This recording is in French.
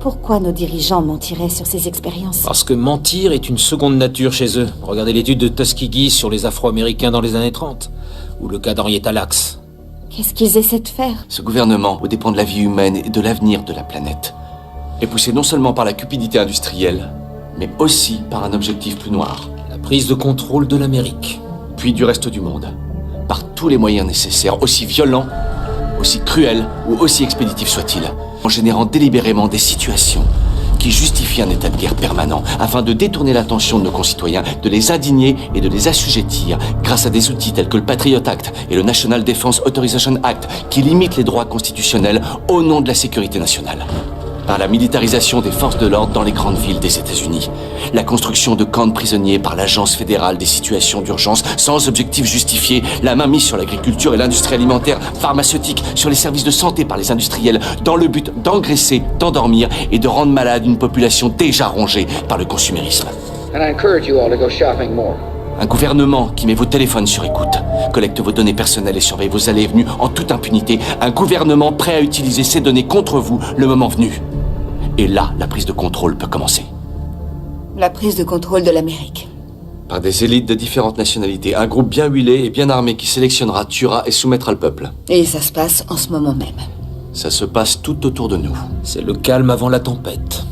Pourquoi nos dirigeants mentiraient sur ces expériences? Parce que mentir est une seconde nature chez eux. Regardez l'étude de Tuskegee sur les Afro-Américains dans les années 30. Ou le cas d'Henrietta Lacks. Qu'est-ce qu'ils essaient de faire? Ce gouvernement, aux dépens de la vie humaine et de l'avenir de la planète, est poussé non seulement par la cupidité industrielle, mais aussi par un objectif plus noir. La prise de contrôle de l'Amérique. Puis du reste du monde. Par tous les moyens nécessaires, aussi violents, aussi cruels ou aussi expéditifs soient-ils, en générant délibérément des situations qui justifient un état de guerre permanent, afin de détourner l'attention de nos concitoyens, de les indigner et de les assujettir grâce à des outils tels que le Patriot Act et le National Defense Authorization Act, qui limitent les droits constitutionnels au nom de la sécurité nationale. Par la militarisation des forces de l'ordre dans les grandes villes des États-Unis, la construction de camps de prisonniers par l'Agence fédérale des situations d'urgence sans objectif justifié, la mainmise sur l'agriculture et l'industrie alimentaire, pharmaceutique, sur les services de santé par les industriels, dans le but d'engraisser, d'endormir et de rendre malade une population déjà rongée par le consumérisme. And I encourage you all to go shopping more. Un gouvernement qui met vos téléphones sur écoute, collecte vos données personnelles et surveille vos allées et venues en toute impunité. Un gouvernement prêt à utiliser ces données contre vous le moment venu. Et là, la prise de contrôle peut commencer. La prise de contrôle de l'Amérique. Par des élites de différentes nationalités, un groupe bien huilé et bien armé qui sélectionnera, tuera et soumettra le peuple. Et ça se passe en ce moment même. Ça se passe tout autour de nous. C'est le calme avant la tempête.